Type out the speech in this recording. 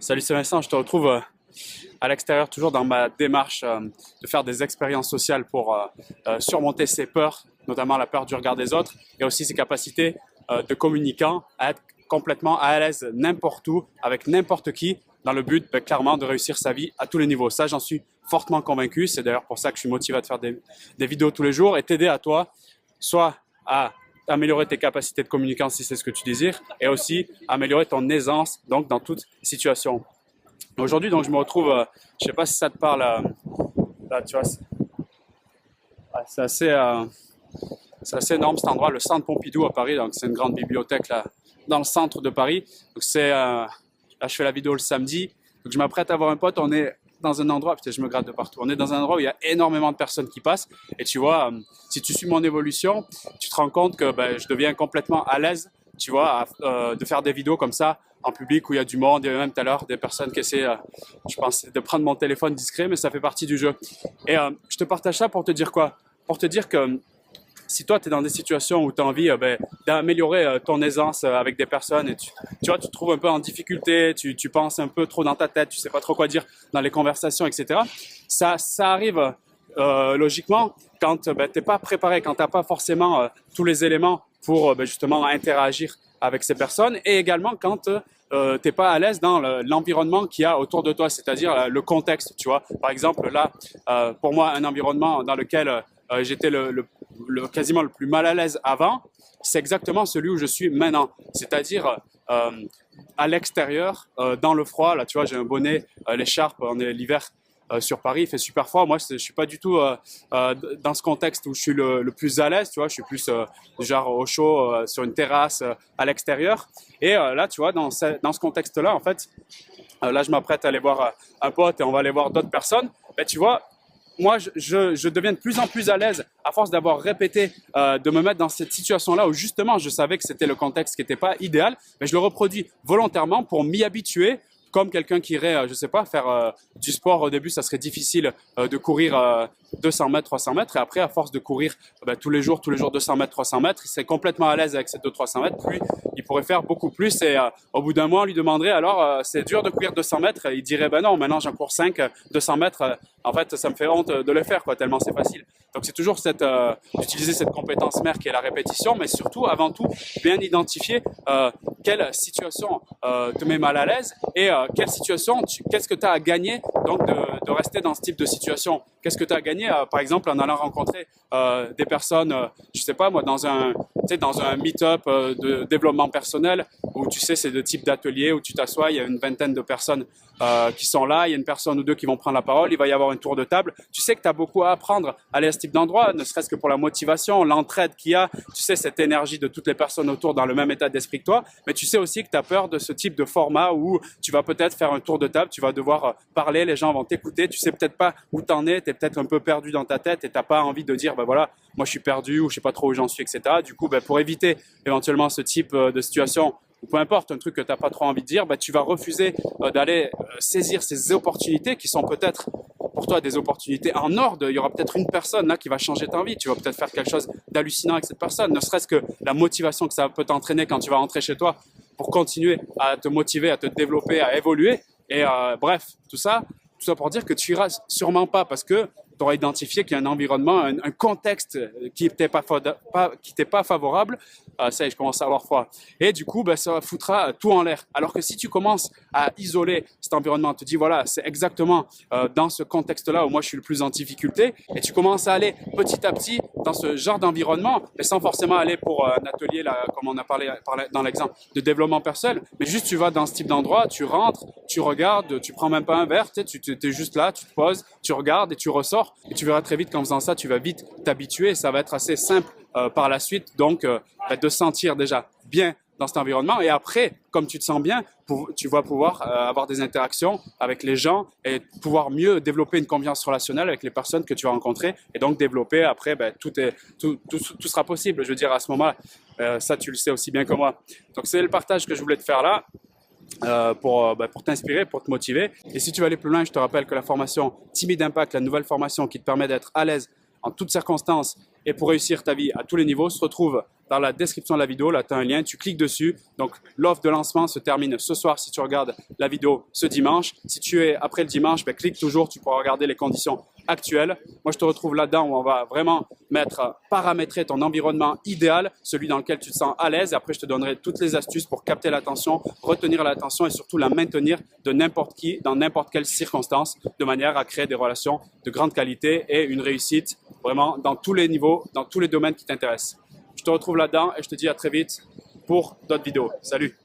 Salut, c'est Vincent, je te retrouve à l'extérieur, toujours dans ma démarche de faire des expériences sociales pour surmonter ses peurs, notamment la peur du regard des autres, et aussi ses capacités de communicant à être complètement à l'aise n'importe où, avec n'importe qui, dans le but clairement de réussir sa vie à tous les niveaux. Ça, j'en suis fortement convaincu. C'est d'ailleurs pour ça que je suis motivé à te faire des vidéos tous les jours et t'aider à toi, soit à améliorer tes capacités de communicant si c'est ce que tu désires, et aussi améliorer ton aisance donc dans toute situation. Aujourd'hui, donc, je me retrouve, je sais pas si ça te parle, là, tu vois, c'est assez énorme cet endroit, le Centre Pompidou à Paris. Donc, c'est une grande bibliothèque là, dans le centre de Paris. Donc, là, je fais la vidéo le samedi. Donc, je m'apprête à voir un pote. On est dans un endroit, putain, je me gratte de partout. On est dans un endroit où il y a énormément de personnes qui passent. Et tu vois, si tu suis mon évolution, tu te rends compte que je deviens complètement à l'aise, tu vois, de faire des vidéos comme ça en public où il y a du monde. Il y avait même tout à l'heure des personnes qui essaient, je pense, de prendre mon téléphone discret, mais ça fait partie du jeu. Et je te partage ça pour te dire quoi? Pour te dire que si toi, tu es dans des situations où tu as envie d'améliorer ton aisance avec des personnes et tu vois, tu te trouves un peu en difficulté, tu penses un peu trop dans ta tête, tu sais pas trop quoi dire dans les conversations, etc. Ça arrive logiquement quand tu n'es pas préparé, quand tu n'as pas forcément tous les éléments pour justement interagir avec ces personnes, et également quand tu n'es pas à l'aise dans l'environnement qu'il y a autour de toi, c'est-à-dire le contexte, tu vois. Par exemple, là, pour moi, un environnement dans lequel j'étais quasiment le plus mal à l'aise avant, c'est exactement celui où je suis maintenant. C'est-à-dire à l'extérieur, dans le froid. Là, tu vois, j'ai un bonnet, l'écharpe, on est l'hiver sur Paris, il fait super froid. Moi, je suis pas du tout dans ce contexte où je suis le plus à l'aise, tu vois. Je suis plus genre au chaud, sur une terrasse, à l'extérieur. Et là, tu vois, dans ce contexte-là, en fait, là, je m'apprête à aller voir un pote et on va aller voir d'autres personnes. Ben, tu vois, moi, je deviens de plus en plus à l'aise à force d'avoir répété, de me mettre dans cette situation-là où justement je savais que c'était le contexte qui n'était pas idéal, mais je le reproduis volontairement pour m'y habituer. Comme quelqu'un qui irait, je sais pas, faire du sport au début, ça serait difficile de courir 200 mètres, 300 mètres. Et après, à force de courir tous les jours 200 mètres, 300 mètres, il serait complètement à l'aise avec ces 200-300 mètres. Puis, il pourrait faire beaucoup plus. Et au bout d'un mois, on lui demanderait, alors, c'est dur de courir 200 mètres. Et il dirait, ben non, maintenant j'en cours 5, 200 mètres. En fait, ça me fait honte de le faire, quoi, tellement c'est facile. Donc, c'est toujours d'utiliser cette compétence mère qui est la répétition, mais surtout, avant tout, bien identifier quelle situation te met mal à l'aise et quelle situation, qu'est-ce que tu as à gagner donc de rester dans ce type de situation. Qu'est-ce que tu as à gagner, par exemple, en allant rencontrer des personnes, je sais pas moi, dans un meet-up de développement personnel où tu sais, c'est le type d'atelier où tu t'assois, il y a une vingtaine de personnes qui sont là, il y a une personne ou deux qui vont prendre la parole, il va y avoir un tour de table. Tu sais que tu as beaucoup à apprendre à aller à ce type d'endroit, ne serait-ce que pour la motivation, l'entraide qu'il y a, tu sais, cette énergie de toutes les personnes autour dans le même état d'esprit que toi, mais tu sais aussi que tu as peur de ce type de format où tu vas peut-être faire un tour de table, tu vas devoir parler, les gens vont t'écouter, tu sais peut-être pas où t'en es, t'es peut-être un peu perdu dans ta tête et t'as pas envie de dire, voilà, moi je suis perdu ou je sais pas trop où j'en suis, etc. Du coup, pour éviter éventuellement ce type de situation, ou peu importe, un truc que tu n'as pas trop envie de dire, tu vas refuser d'aller saisir ces opportunités qui sont peut-être pour toi des opportunités en or. Il y aura peut-être une personne là qui va changer ta vie. Tu vas peut-être faire quelque chose d'hallucinant avec cette personne, ne serait-ce que la motivation que ça peut t'entraîner quand tu vas rentrer chez toi pour continuer à te motiver, à te développer, à évoluer. Et bref, tout ça pour dire que tu iras sûrement pas parce que tu auras identifié qu'il y a un environnement, un contexte qui t'est pas favorable. Ça y est, je commence à avoir froid. Et du coup, ça foutra tout en l'air. Alors que si tu commences à isoler cet environnement, tu te dis, voilà, c'est exactement dans ce contexte-là où moi je suis le plus en difficulté, et tu commences à aller petit à petit dans ce genre d'environnement, mais sans forcément aller pour un atelier, là, comme on a parlé dans l'exemple de développement personnel, mais juste tu vas dans ce type d'endroit, tu rentres, tu regardes, tu prends même pas un verre, tu es juste là, tu te poses, tu regardes et tu ressors. Et tu verras très vite qu'en faisant ça, tu vas vite t'habituer. Ça va être assez simple par la suite, donc de sentir déjà bien dans cet environnement. Et après, comme tu te sens bien, tu vas pouvoir avoir des interactions avec les gens et pouvoir mieux développer une confiance relationnelle avec les personnes que tu vas rencontrer. Et donc développer après, tout sera possible. Je veux dire, à ce moment-là, ça tu le sais aussi bien que moi. Donc c'est le partage que je voulais te faire là. Pour t'inspirer, pour te motiver. Et si tu veux aller plus loin, je te rappelle que la formation Timide Impact, la nouvelle formation qui te permet d'être à l'aise en toutes circonstances et pour réussir ta vie à tous les niveaux, se retrouve dans la description de la vidéo, là tu as un lien, tu cliques dessus. Donc l'offre de lancement se termine ce soir si tu regardes la vidéo ce dimanche. Si tu es après le dimanche, ben, clique toujours, tu pourras regarder les conditions actuelles. Moi je te retrouve là-dedans où on va vraiment paramétrer ton environnement idéal, celui dans lequel tu te sens à l'aise. Et après je te donnerai toutes les astuces pour capter l'attention, retenir l'attention et surtout la maintenir de n'importe qui, dans n'importe quelle circonstance, de manière à créer des relations de grande qualité et une réussite vraiment dans tous les niveaux, dans tous les domaines qui t'intéressent. Je te retrouve là-dedans et je te dis à très vite pour d'autres vidéos. Salut!